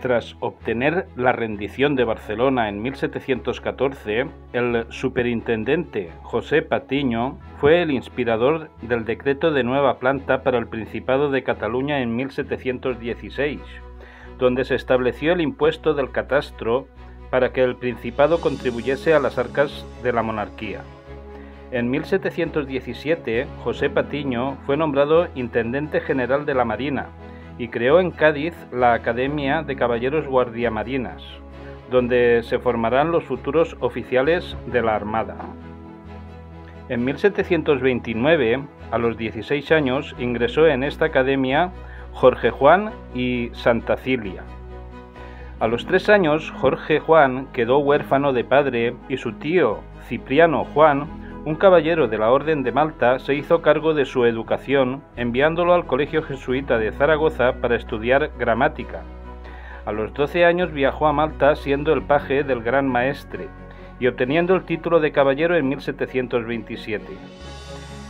Tras obtener la rendición de Barcelona en 1714, el superintendente José Patiño fue el inspirador del decreto de nueva planta para el Principado de Cataluña en 1716, donde se estableció el impuesto del catastro para que el Principado contribuyese a las arcas de la monarquía. En 1717, José Patiño fue nombrado intendente general de la Marina y creó en Cádiz la Academia de Caballeros Guardiamarinas, donde se formarán los futuros oficiales de la Armada. En 1729, a los 16 años, ingresó en esta academia Jorge Juan y Santa Cilia. A los 3 años, Jorge Juan quedó huérfano de padre y su tío Cipriano Juan, un caballero de la Orden de Malta, se hizo cargo de su educación, enviándolo al Colegio Jesuita de Zaragoza para estudiar gramática. A los 12 años viajó a Malta siendo el paje del Gran Maestre y obteniendo el título de caballero en 1727.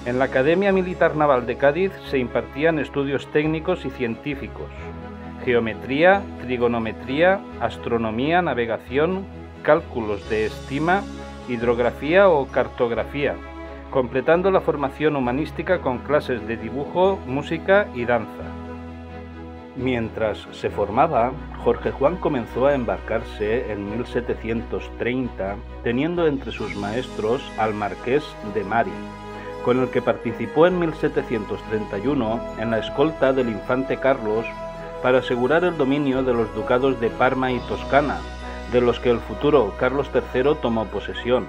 En la Academia Militar Naval de Cádiz se impartían estudios técnicos y científicos: geometría, trigonometría, astronomía, navegación, cálculos de estima, hidrografía o cartografía, completando la formación humanística con clases de dibujo, música y danza. Mientras se formaba, Jorge Juan comenzó a embarcarse en 1730, teniendo entre sus maestros al marqués de Mari, con el que participó en 1731 en la escolta del infante Carlos para asegurar el dominio de los ducados de Parma y Toscana, de los que el futuro Carlos III tomó posesión.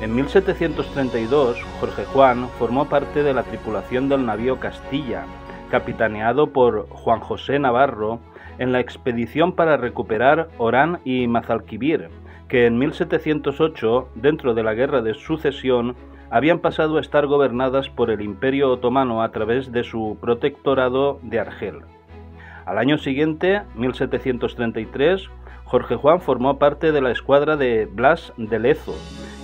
En 1732, Jorge Juan formó parte de la tripulación del navío Castilla, capitaneado por Juan José Navarro, en la expedición para recuperar Orán y Mazalquivir, que en 1708, dentro de la Guerra de Sucesión, habían pasado a estar gobernadas por el Imperio Otomano a través de su protectorado de Argel. Al año siguiente, 1733, Jorge Juan formó parte de la escuadra de Blas de Lezo,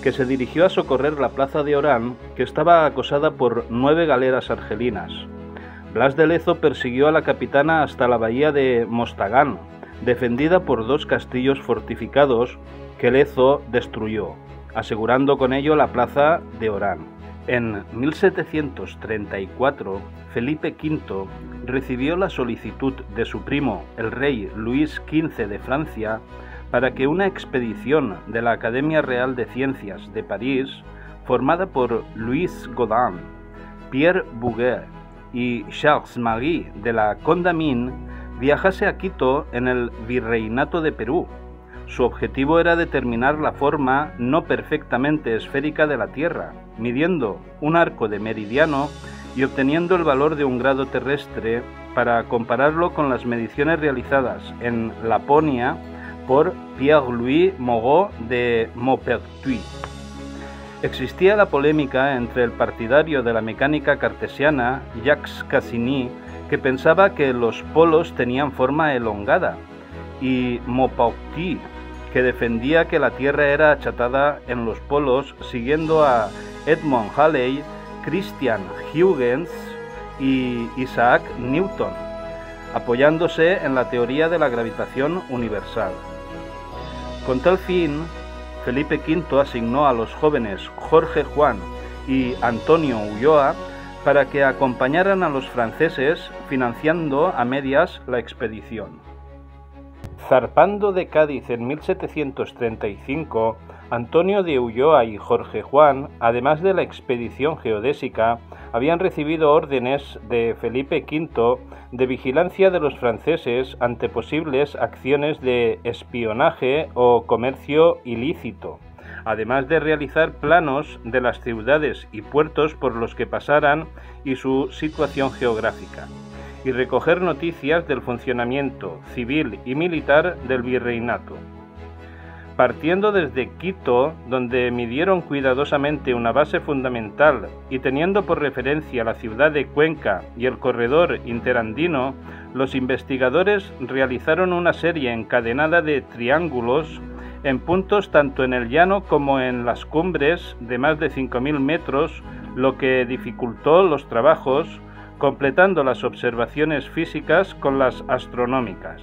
que se dirigió a socorrer la plaza de Orán, que estaba acosada por 9 galeras argelinas. Blas de Lezo persiguió a la capitana hasta la bahía de Mostagán, defendida por 2 castillos fortificados que Lezo destruyó, asegurando con ello la plaza de Orán. En 1734, Felipe V recibió la solicitud de su primo, el rey Luis XV de Francia, para que una expedición de la Academia Real de Ciencias de París, formada por Louis Godin, Pierre Bouguer y Charles-Marie de la Condamine, viajase a Quito en el Virreinato de Perú. Su objetivo era determinar la forma no perfectamente esférica de la Tierra, midiendo un arco de meridiano y obteniendo el valor de un grado terrestre para compararlo con las mediciones realizadas en Laponia por Pierre-Louis Moreau de Maupertuis. Existía la polémica entre el partidario de la mecánica cartesiana, Jacques Cassini, que pensaba que los polos tenían forma elongada, y Maupertuis, que defendía que la Tierra era achatada en los polos, siguiendo a Edmond Halley, Christian Huygens y Isaac Newton, apoyándose en la teoría de la gravitación universal. Con tal fin, Felipe V asignó a los jóvenes Jorge Juan y Antonio Ulloa para que acompañaran a los franceses, financiando a medias la expedición. Zarpando de Cádiz en 1735, Antonio de Ulloa y Jorge Juan, además de la expedición geodésica, habían recibido órdenes de Felipe V de vigilancia de los franceses ante posibles acciones de espionaje o comercio ilícito, además de realizar planos de las ciudades y puertos por los que pasaran y su situación geográfica, y recoger noticias del funcionamiento civil y militar del virreinato. Partiendo desde Quito, donde midieron cuidadosamente una base fundamental y teniendo por referencia la ciudad de Cuenca y el corredor interandino, los investigadores realizaron una serie encadenada de triángulos en puntos tanto en el llano como en las cumbres de más de 5.000 metros, lo que dificultó los trabajos, completando las observaciones físicas con las astronómicas.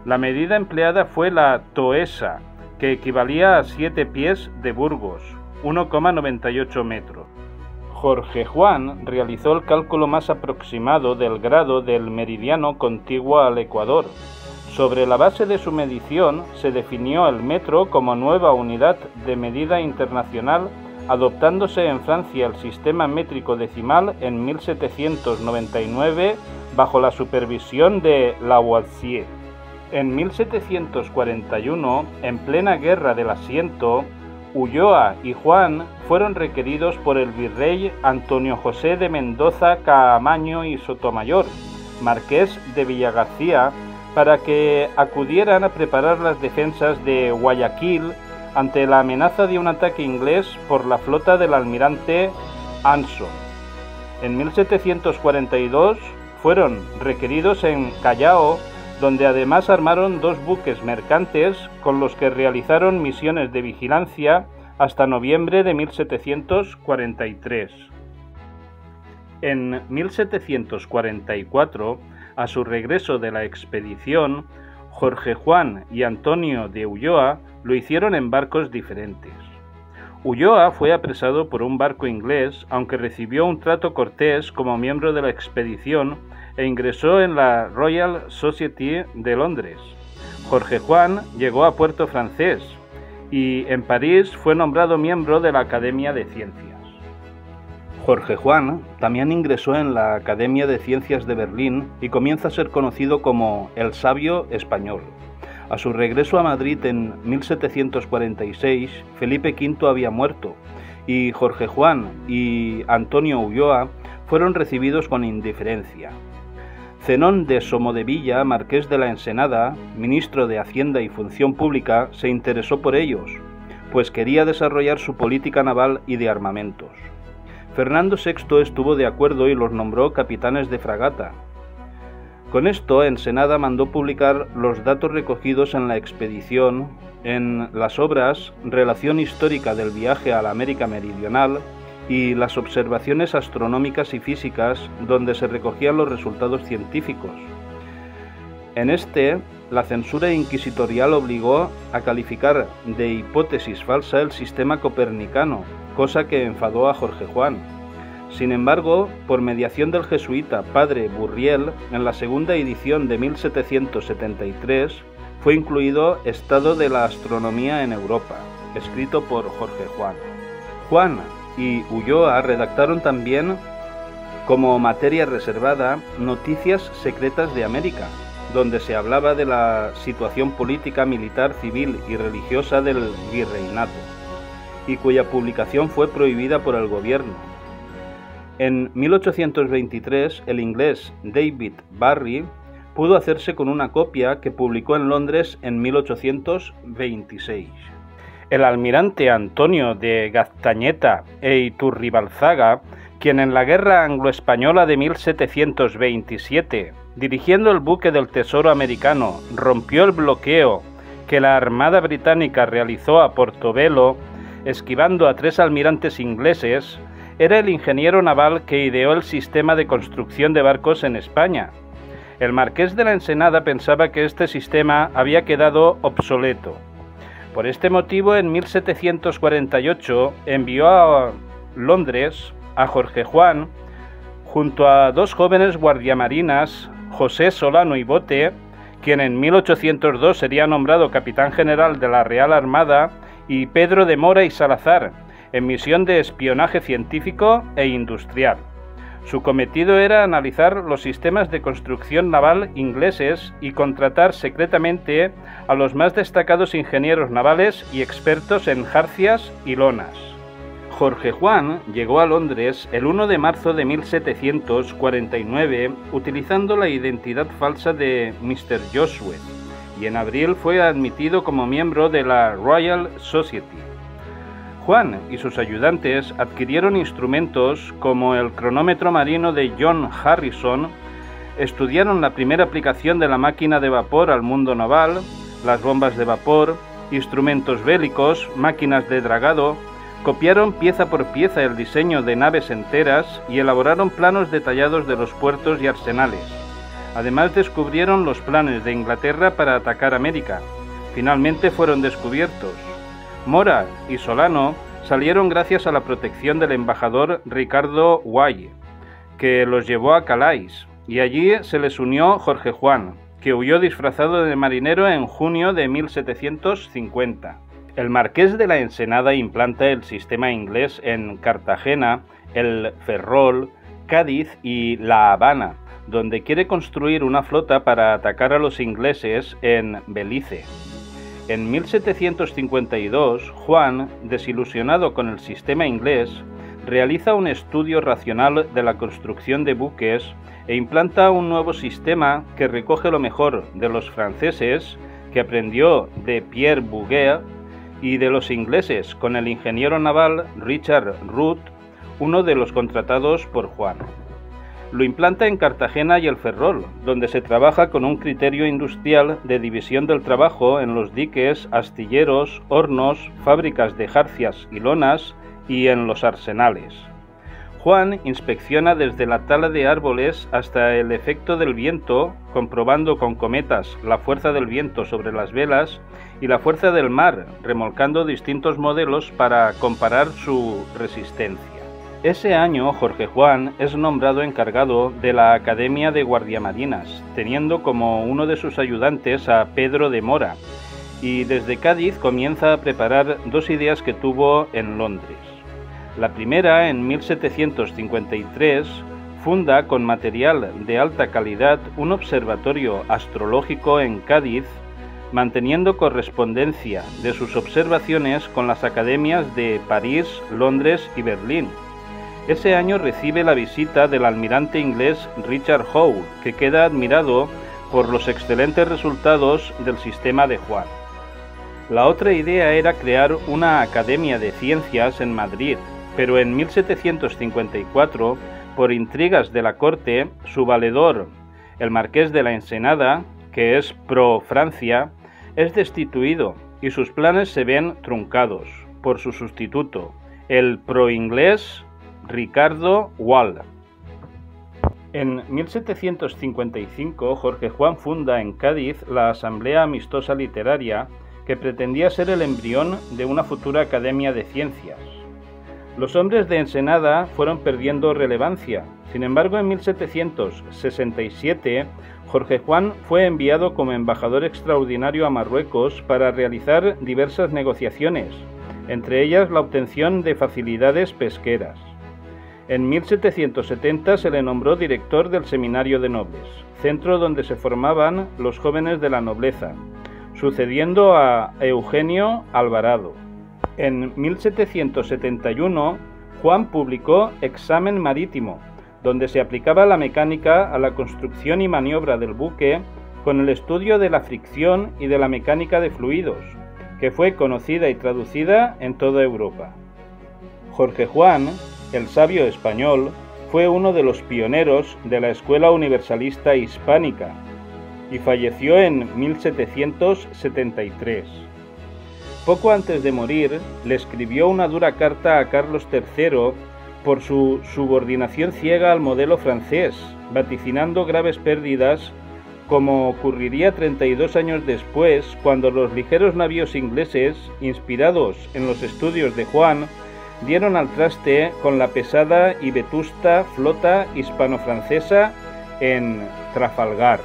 La medida empleada fue la toesa, que equivalía a 7 pies de Burgos, 1,98 metros. Jorge Juan realizó el cálculo más aproximado del grado del meridiano contiguo al Ecuador. Sobre la base de su medición se definió el metro como nueva unidad de medida internacional, adoptándose en Francia el sistema métrico decimal en 1799 bajo la supervisión de Lavoisier. En 1741, en plena Guerra del Asiento, Ulloa y Juan fueron requeridos por el virrey Antonio José de Mendoza Caamaño y Sotomayor, marqués de Villagarcía, para que acudieran a preparar las defensas de Guayaquil ante la amenaza de un ataque inglés por la flota del almirante Anson. En 1742 fueron requeridos en Callao, donde además armaron 2 buques mercantes con los que realizaron misiones de vigilancia hasta noviembre de 1743. En 1744, a su regreso de la expedición, Jorge Juan y Antonio de Ulloa lo hicieron en barcos diferentes. Ulloa fue apresado por un barco inglés, aunque recibió un trato cortés como miembro de la expedición e ingresó en la Royal Society de Londres. Jorge Juan llegó a Puerto Francés y en París fue nombrado miembro de la Academia de Ciencias. Jorge Juan también ingresó en la Academia de Ciencias de Berlín y comienza a ser conocido como el sabio español. A su regreso a Madrid en 1746, Felipe V había muerto y Jorge Juan y Antonio Ulloa fueron recibidos con indiferencia. Zenón de Somodevilla, marqués de la Ensenada, ministro de Hacienda y Función Pública, se interesó por ellos, pues quería desarrollar su política naval y de armamentos. Fernando VI estuvo de acuerdo y los nombró capitanes de fragata. Con esto, Ensenada mandó publicar los datos recogidos en la expedición en las obras Relación histórica del viaje a la América Meridional y las observaciones astronómicas y físicas, donde se recogían los resultados científicos. En este, la censura inquisitorial obligó a calificar de hipótesis falsa el sistema copernicano, cosa que enfadó a Jorge Juan. Sin embargo, por mediación del jesuita padre Burriel, en la segunda edición de 1773, fue incluido Estado de la Astronomía en Europa, escrito por Jorge Juan. Juan y Ulloa redactaron también, como materia reservada, Noticias Secretas de América, donde se hablaba de la situación política, militar, civil y religiosa del virreinato, y cuya publicación fue prohibida por el gobierno. En 1823, el inglés David Barry pudo hacerse con una copia que publicó en Londres en 1826. El almirante Antonio de Gaztañeta e Iturribalzaga, quien en la Guerra Anglo-Española de 1727, dirigiendo el buque del Tesoro americano, rompió el bloqueo que la Armada británica realizó a Portobelo, esquivando a 3 almirantes ingleses, era el ingeniero naval que ideó el sistema de construcción de barcos en España. El marqués de la Ensenada pensaba que este sistema había quedado obsoleto. Por este motivo, en 1748 envió a Londres a Jorge Juan, junto a 2 jóvenes guardiamarinas, José Solano y Bote, quien en 1802 sería nombrado capitán general de la Real Armada, y Pedro de Mora y Salazar, en misión de espionaje científico e industrial. Su cometido era analizar los sistemas de construcción naval ingleses y contratar secretamente a los más destacados ingenieros navales y expertos en jarcias y lonas. Jorge Juan llegó a Londres el 1 de marzo de 1749 utilizando la identidad falsa de Mr. Joshua y en abril fue admitido como miembro de la Royal Society. Juan y sus ayudantes adquirieron instrumentos como el cronómetro marino de John Harrison, estudiaron la primera aplicación de la máquina de vapor al mundo naval, las bombas de vapor, instrumentos bélicos, máquinas de dragado, copiaron pieza por pieza el diseño de naves enteras y elaboraron planos detallados de los puertos y arsenales. Además descubrieron los planes de Inglaterra para atacar América. Finalmente fueron descubiertos. Mora y Solano salieron gracias a la protección del embajador Ricardo Guay, que los llevó a Calais, y allí se les unió Jorge Juan, que huyó disfrazado de marinero en junio de 1750. El marqués de la Ensenada implanta el sistema inglés en Cartagena, el Ferrol, Cádiz y La Habana, donde quiere construir una flota para atacar a los ingleses en Belice. En 1752, Juan, desilusionado con el sistema inglés, realiza un estudio racional de la construcción de buques e implanta un nuevo sistema que recoge lo mejor de los franceses, que aprendió de Pierre Bouguer, y de los ingleses, con el ingeniero naval Richard Root, uno de los contratados por Juan. Lo implanta en Cartagena y el Ferrol, donde se trabaja con un criterio industrial de división del trabajo en los diques, astilleros, hornos, fábricas de jarcias y lonas y en los arsenales. Juan inspecciona desde la tala de árboles hasta el efecto del viento, comprobando con cometas la fuerza del viento sobre las velas y la fuerza del mar, remolcando distintos modelos para comparar su resistencia. Ese año Jorge Juan es nombrado encargado de la Academia de Guardiamarinas, teniendo como uno de sus ayudantes a Pedro de Mora, y desde Cádiz comienza a preparar dos ideas que tuvo en Londres. La primera, en 1753, funda con material de alta calidad un observatorio astrológico en Cádiz, manteniendo correspondencia de sus observaciones con las academias de París, Londres y Berlín. Ese año recibe la visita del almirante inglés Richard Howe, que queda admirado por los excelentes resultados del sistema de Juan. La otra idea era crear una academia de ciencias en Madrid, pero en 1754, por intrigas de la corte, su valedor, el marqués de la Ensenada, que es pro Francia, es destituido y sus planes se ven truncados por su sustituto, el pro inglés Ricardo Wall. En 1755, Jorge Juan funda en Cádiz la Asamblea Amistosa Literaria, que pretendía ser el embrión de una futura Academia de Ciencias. Los hombres de Ensenada fueron perdiendo relevancia. Sin embargo, en 1767, Jorge Juan fue enviado como embajador extraordinario a Marruecos para realizar diversas negociaciones, entre ellas la obtención de facilidades pesqueras. En 1770 se le nombró director del Seminario de Nobles, centro donde se formaban los jóvenes de la nobleza, sucediendo a Eugenio Alvarado. En 1771, Juan publicó Examen Marítimo, donde se aplicaba la mecánica a la construcción y maniobra del buque con el estudio de la fricción y de la mecánica de fluidos, que fue conocida y traducida en toda Europa. Jorge Juan, el sabio español, fue uno de los pioneros de la Escuela Universalista Hispánica y falleció en 1773. Poco antes de morir, le escribió una dura carta a Carlos III por su subordinación ciega al modelo francés, vaticinando graves pérdidas, como ocurriría 32 años después, cuando los ligeros navíos ingleses, inspirados en los estudios de Juan, dieron al traste con la pesada y vetusta flota hispano-francesa en Trafalgar.